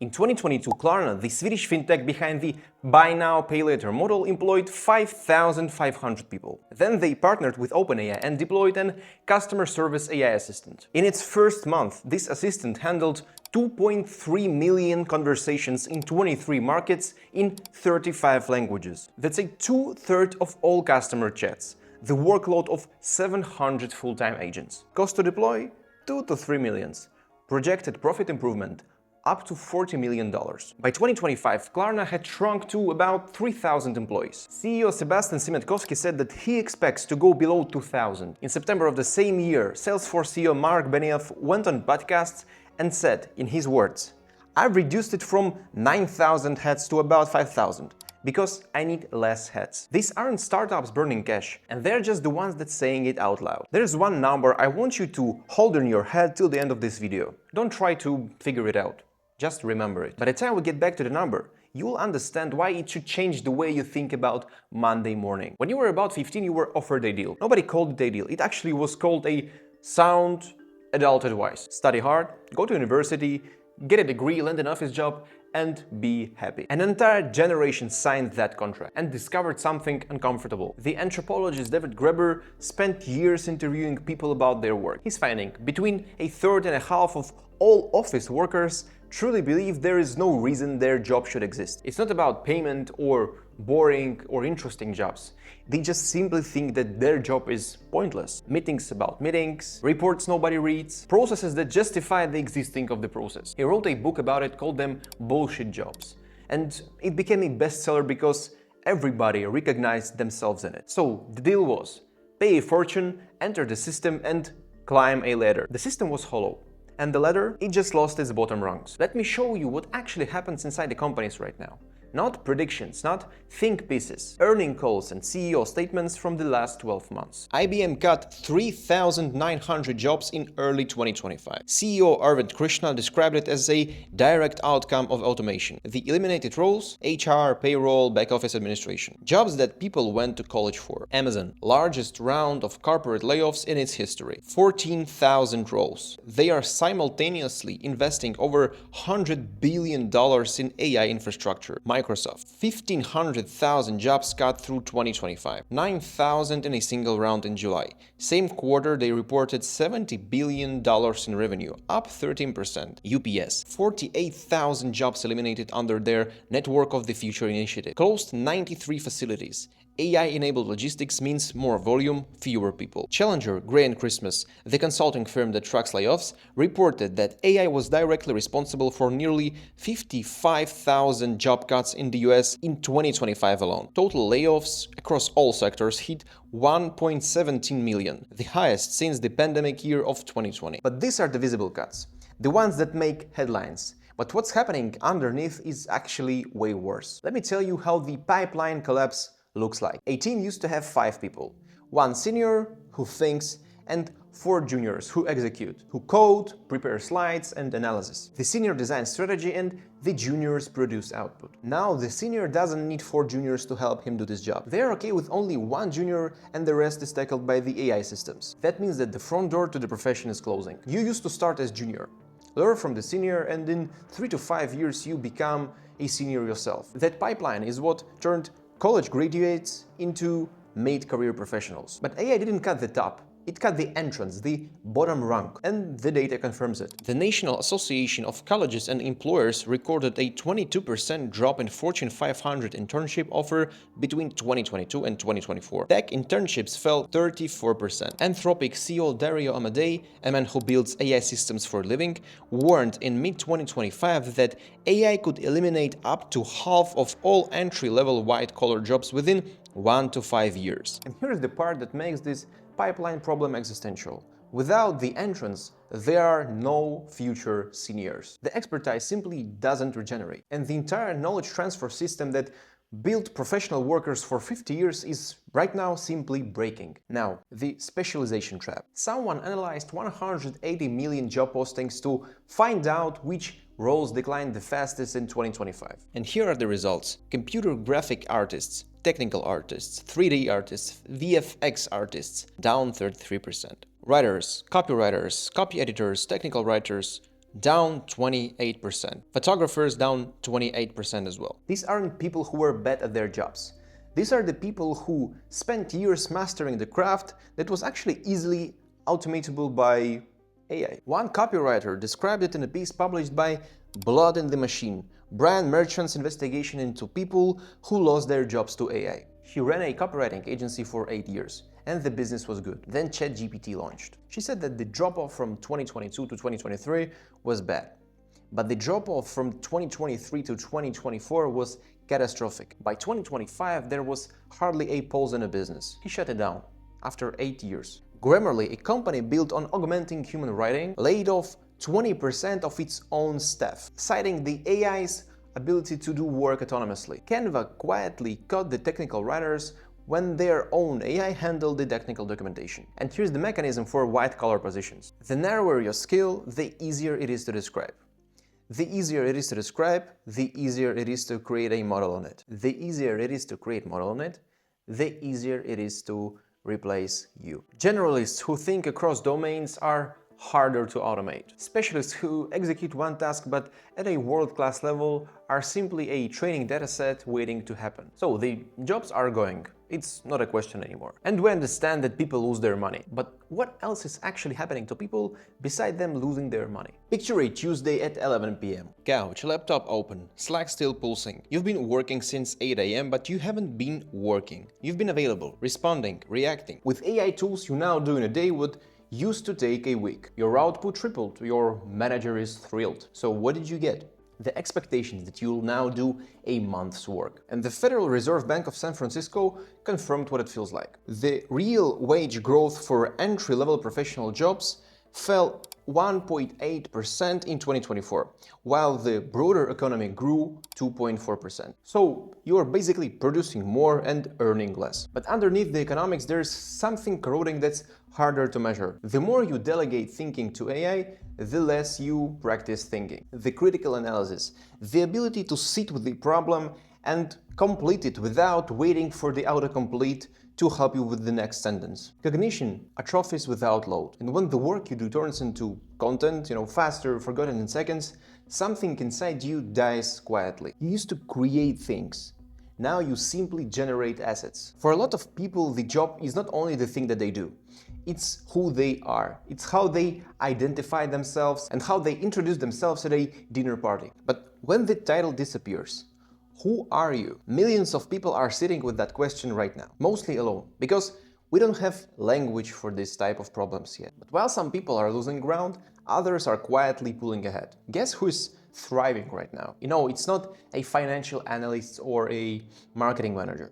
In 2022, Klarna, the Swedish fintech behind the buy now, pay later model, employed 5,500 people. Then they partnered with OpenAI and deployed an customer service AI assistant. In its first month, this assistant handled 2.3 million conversations in 23 markets in 35 languages. That's a two-thirds of all customer chats, the workload of 700 full-time agents. Cost to deploy? 2 to 3 millions. Projected profit improvement? Up to $40 million. By 2025, Klarna had shrunk to about 3,000 employees. CEO Sebastian Siemiatkowski said that he expects to go below 2,000. In September of the same year, Salesforce CEO Mark Benioff went on podcasts and said, in his words, "I've reduced it from 9,000 heads to about 5,000. Because I need less heads." These aren't startups burning cash, and they're just the ones that's saying it out loud. There's one number I want you to hold in your head till the end of this video. Don't try to figure it out. Just remember it. By the time we get back to the number, you'll understand why it should change the way you think about Monday morning. When you were about 15, you were offered a deal. Nobody called it a deal. It actually was called a sound adult advice. Study hard, go to university, get a degree, land an office job, and be happy. An entire generation signed that contract and discovered something uncomfortable. The anthropologist David Graeber spent years interviewing people about their work. He's finding between a third and a half of all office workers truly believe there is no reason their job should exist. It's not about payment or boring or interesting jobs. They just simply think that their job is pointless. Meetings about meetings, reports nobody reads, processes that justify the existing of the process. He wrote a book about it called them Bullshit Jobs. And it became a bestseller because everybody recognized themselves in it. So the deal was pay a fortune, enter the system, and climb a ladder. The system was hollow. And the ladder, it just lost its bottom rungs. Let me show you what actually happens inside the companies right now. Not predictions, not think pieces, earning calls and CEO statements from the last 12 months. IBM cut 3,900 jobs in early 2025. CEO Arvind Krishna described it as a direct outcome of automation. The eliminated roles: HR, payroll, back office administration. Jobs that people went to college for. Amazon, largest round of corporate layoffs in its history. 14,000 roles. They are simultaneously investing over $100 billion in AI infrastructure. Microsoft, 1,500,000 jobs cut through 2025, 9,000 in a single round in July. Same quarter, they reported $70 billion in revenue, up 13%. UPS, 48,000 jobs eliminated under their Network of the Future initiative, closed 93 facilities. AI-enabled logistics means more volume, fewer people. Challenger, Gray & Christmas, the consulting firm that tracks layoffs, reported that AI was directly responsible for nearly 55,000 job cuts in the US in 2025 alone. Total layoffs across all sectors hit 1.17 million, the highest since the pandemic year of 2020. But these are the visible cuts, the ones that make headlines. But what's happening underneath is actually way worse. Let me tell you how the pipeline collapse looks like. A team used to have 5 people. 1 senior who thinks and 4 juniors who execute, who code, prepare slides and analysis. The senior designs strategy and the juniors produce output. Now the senior doesn't need 4 juniors to help him do this job. They're okay with only 1 junior and the rest is tackled by the AI systems. That means that the front door to the profession is closing. You used to start as junior, learn from the senior, and in 3 to 5 years you become a senior yourself. That pipeline is what turned college graduates into mid-career professionals. But AI didn't cut the top. It cut the entrance, the bottom rung, and the data confirms it. The National Association of Colleges and Employers recorded a 22% drop in Fortune 500 internship offer between 2022 and 2024. Tech internships fell 34%. Anthropic CEO Dario Amodei, a man who builds AI systems for a living, warned in mid-2025 that AI could eliminate up to half of all entry-level white-collar jobs within 1 to 5 years. And here's the part that makes this pipeline problem existential. Without the entrance, there are no future seniors. The expertise simply doesn't regenerate. And the entire knowledge transfer system that built professional workers for 50 years is right now simply breaking. Now, the specialization trap. Someone analyzed 180 million job postings to find out which roles declined the fastest in 2025. And here are the results. Computer graphic artists, technical artists, 3D artists, VFX artists, down 33%. Writers, copywriters, copy editors, technical writers, down 28%. Photographers down 28% as well. These aren't people who were bad at their jobs. These are the people who spent years mastering the craft that was actually easily automatable by AI. One copywriter described it in a piece published by Blood in the Machine, Brand Merchant's investigation into people who lost their jobs to AI. She ran a copywriting agency for 8 years, and the business was good. Then ChatGPT launched. She said that the drop-off from 2022 to 2023 was bad, but the drop-off from 2023 to 2024 was catastrophic. By 2025, there was hardly a pulse in a business. He shut it down after 8 years. Grammarly, a company built on augmenting human writing, laid off 20% of its own staff, citing the AI's ability to do work autonomously. Canva quietly cut the technical writers when their own AI handled the technical documentation. And here's the mechanism for white-collar positions. The narrower your skill, the easier it is to describe. The easier it is to describe, the easier it is to create a model on it. The easier it is to create a model on it, the easier it is to replace you. Generalists who think across domains are harder to automate. Specialists who execute one task but at a world-class level are simply a training dataset waiting to happen. So the jobs are going. It's not a question anymore. And we understand that people lose their money. But what else is actually happening to people beside them losing their money? Picture a Tuesday at 11 p.m. Couch, laptop open, Slack still pulsing. You've been working since 8 a.m. but you haven't been working. You've been available, responding, reacting. With AI tools you now do in a day what used to take a week. Your output tripled, your manager is thrilled. So what did you get? The expectation that you'll now do a month's work. And the Federal Reserve Bank of San Francisco confirmed what it feels like. The real wage growth for entry-level professional jobs fell 1.8% in 2024, while the broader economy grew 2.4%. So you're basically producing more and earning less. But underneath the economics, there's something corroding that's harder to measure. The more you delegate thinking to AI, the less you practice thinking. The critical analysis, the ability to sit with the problem and complete it without waiting for the autocomplete to help you with the next sentence. Cognition atrophies without load. And when the work you do turns into content, faster, forgotten in seconds, something inside you dies quietly. You used to create things. Now you simply generate assets. For a lot of people, the job is not only the thing that they do. It's who they are. It's how they identify themselves and how they introduce themselves at a dinner party. But when the title disappears, who are you? Millions of people are sitting with that question right now, mostly alone, because we don't have language for this type of problems yet. But while some people are losing ground, others are quietly pulling ahead. Guess who is thriving right now? It's not a financial analyst or a marketing manager.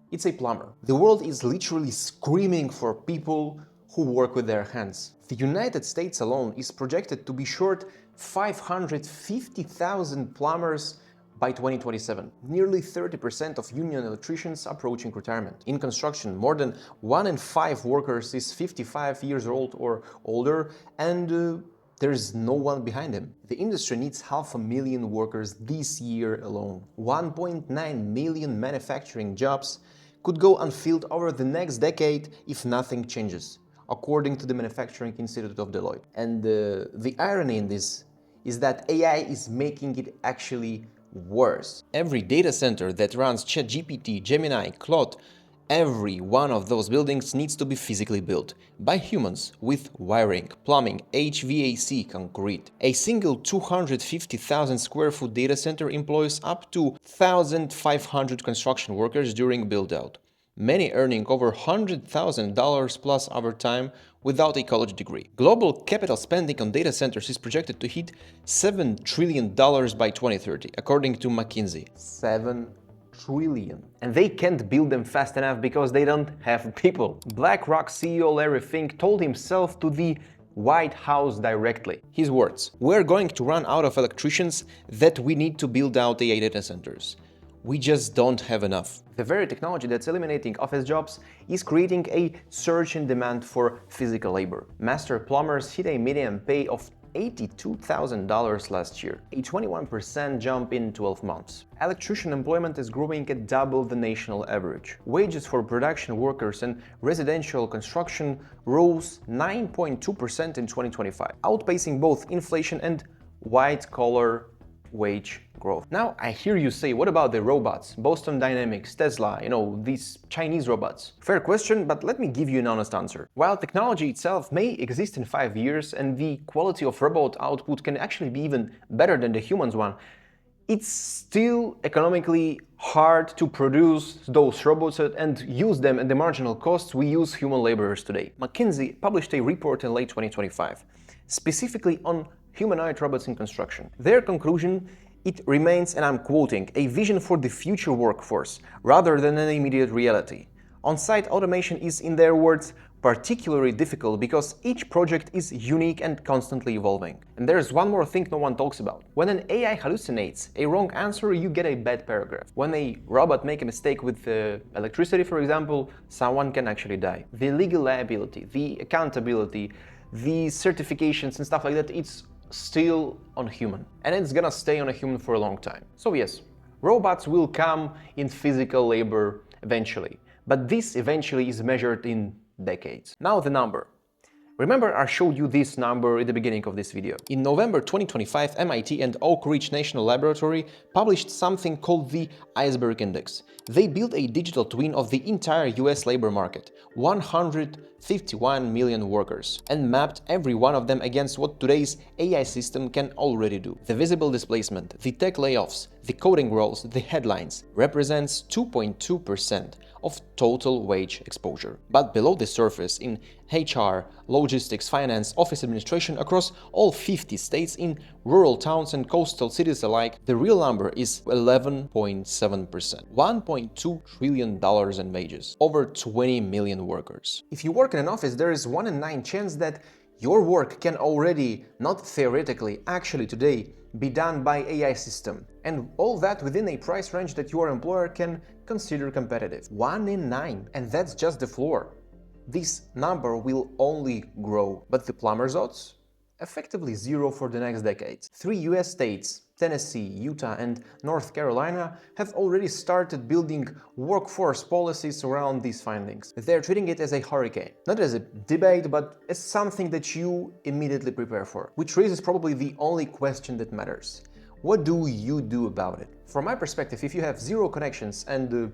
It's a plumber. The world is literally screaming for people who work with their hands. The United States alone is projected to be short 550,000 plumbers by 2027. Nearly 30% of union electricians approaching retirement. In construction, more than 1 in 5 workers is 55 years old or older, and there's no one behind them. The industry needs 500,000 workers this year alone. 1.9 million manufacturing jobs could go unfilled over the next decade if nothing changes, according to the Manufacturing Institute of Deloitte. And the irony in this is that AI is making it actually worse. Every data center that runs ChatGPT, Gemini, Claude, every one of those buildings needs to be physically built by humans with wiring, plumbing, HVAC, concrete. A single 250,000 square foot data center employs up to 1,500 construction workers during build-out, many earning over $100,000 plus overtime without a college degree. Global capital spending on data centers is projected to hit $7 trillion by 2030, according to McKinsey. 7 trillion. And they can't build them fast enough because they don't have people. BlackRock CEO Larry Fink told himself to the White House directly. His words: "We're going to run out of electricians that we need to build out AI data centers. We just don't have enough." The very technology that's eliminating office jobs is creating a surge in demand for physical labor. Master plumbers hit a median pay of $82,000 last year, a 21% jump in 12 months. Electrician employment is growing at double the national average. Wages for production workers and residential construction rose 9.2% in 2025, outpacing both inflation and white-collar wage growth. Now, I hear you say, what about the robots? Boston Dynamics, Tesla, these Chinese robots. Fair question, but let me give you an honest answer. While technology itself may exist in 5 years and the quality of robot output can actually be even better than the humans one, it's still economically hard to produce those robots and use them at the marginal costs we use human laborers today. McKinsey published a report in late 2025, specifically on humanoid robots in construction. Their conclusion, it remains, and I'm quoting, a vision for the future workforce rather than an immediate reality. On-site automation is, in their words, particularly difficult because each project is unique and constantly evolving. And there's one more thing no one talks about. When an AI hallucinates a wrong answer, you get a bad paragraph. When a robot makes a mistake with electricity, for example, someone can actually die. The legal liability, the accountability, the certifications and stuff like that, it's still on human. And it's gonna stay on a human for a long time. So yes, robots will come in physical labor eventually. But this eventually is measured in decades. Now the number. Remember, I showed you this number at the beginning of this video. In November 2025, MIT and Oak Ridge National Laboratory published something called the Iceberg Index. They built a digital twin of the entire US labor market, 151 million workers, and mapped every one of them against what today's AI system can already do. The visible displacement, the tech layoffs, the coding roles, the headlines represents 2.2% of total wage exposure. But below the surface, in HR, logistics, finance, office administration across all 50 states, in rural towns and coastal cities alike, the real number is 11.7%. $1.2 trillion in wages, over 20 million workers. If you work in an office, there is 1 in 9 chance that your work can already, not theoretically, actually today, be done by AI system. And all that within a price range that your employer can consider competitive. 1 in 9. And that's just the floor. This number will only grow. But the Plumbers odds? Effectively zero for the next decades. 3 US states, Tennessee, Utah, and North Carolina, have already started building workforce policies around these findings. They're treating it as a hurricane, not as a debate, but as something that you immediately prepare for, which raises probably the only question that matters. What do you do about it? From my perspective, if you have zero connections and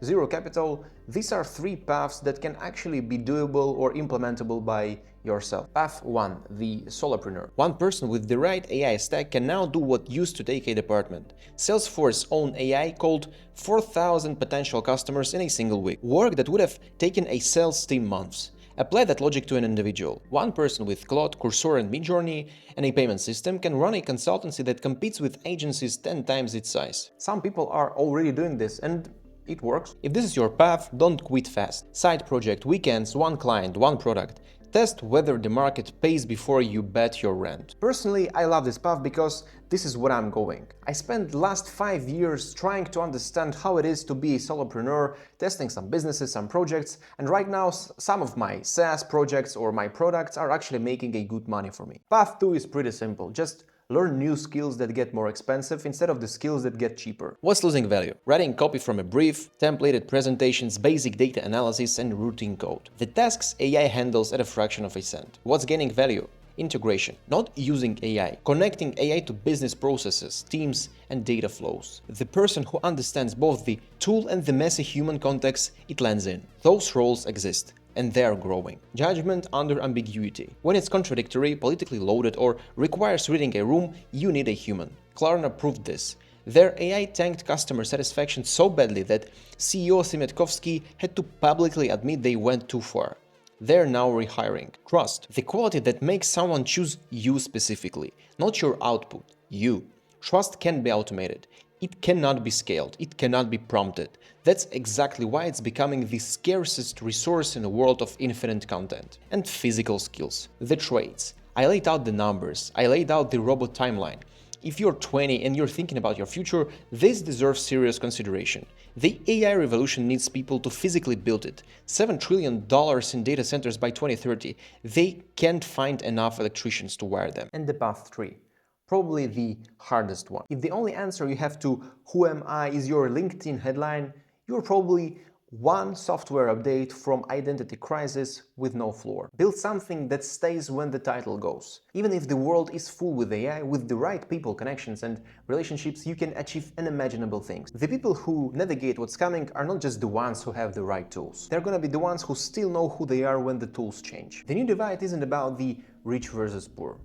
zero capital, these are 3 paths that can actually be doable or implementable by yourself. Path 1, the solopreneur. One person with the right AI stack can now do what used to take a department. Salesforce own AI called 4,000 potential customers in a single week. Work that would have taken a sales team months. Apply that logic to an individual. One person with Claude, Cursor, and Midjourney and a payment system can run a consultancy that competes with agencies 10 times its size. Some people are already doing this, and it works. If this is your path, don't quit fast. Side project, weekends, one client, one product. Test whether the market pays before you bet your rent. Personally, I love this path because this is what I'm going. I spent the last 5 years trying to understand how it is to be a solopreneur, testing some businesses, some projects, and right now some of my SaaS projects or my products are actually making a good money for me. Path 2 is pretty simple. Just learn new skills that get more expensive instead of the skills that get cheaper. What's losing value? Writing copy from a brief, templated presentations, basic data analysis, and routine code. The tasks AI handles at a fraction of a cent. What's gaining value? Integration. Not using AI. Connecting AI to business processes, teams, and data flows. The person who understands both the tool and the messy human context it lands in. Those roles exist. And they are growing. Judgment under ambiguity. When it's contradictory, politically loaded, or requires reading a room, you need a human. Klarna proved this. Their AI tanked customer satisfaction so badly that CEO Simetkovsky had to publicly admit they went too far. They're now rehiring. Trust. The quality that makes someone choose you specifically, not your output, you. Trust can be automated. It cannot be scaled. It cannot be prompted. That's exactly why it's becoming the scarcest resource in a world of infinite content. And physical skills. The traits. I laid out the numbers. I laid out the robot timeline. If you're 20 and you're thinking about your future, this deserves serious consideration. The AI revolution needs people to physically build it. $7 trillion in data centers by 2030. They can't find enough electricians to wire them. And the path 3. Probably the hardest one. If the only answer you have to "Who am I?" is your LinkedIn headline, you're probably one software update from identity crisis with no floor. Build something that stays when the title goes. Even if the world is full with AI, with the right people, connections and relationships, you can achieve unimaginable things. The people who navigate what's coming are not just the ones who have the right tools. They're gonna be the ones who still know who they are when the tools change. The new divide isn't about the rich versus poor.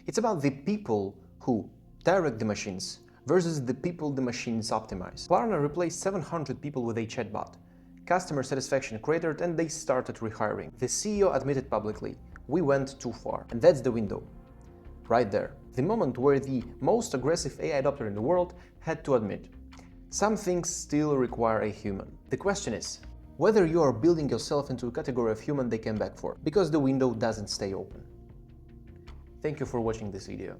It's about the people who direct the machines versus the people the machines optimize. Klarna replaced 700 people with a chatbot. Customer satisfaction cratered and they started rehiring. The CEO admitted publicly, "We went too far." And that's the window. Right there. The moment where the most aggressive AI adopter in the world had to admit, some things still require a human. The question is, whether you are building yourself into a category of human they came back for, because the window doesn't stay open. Thank you for watching this video.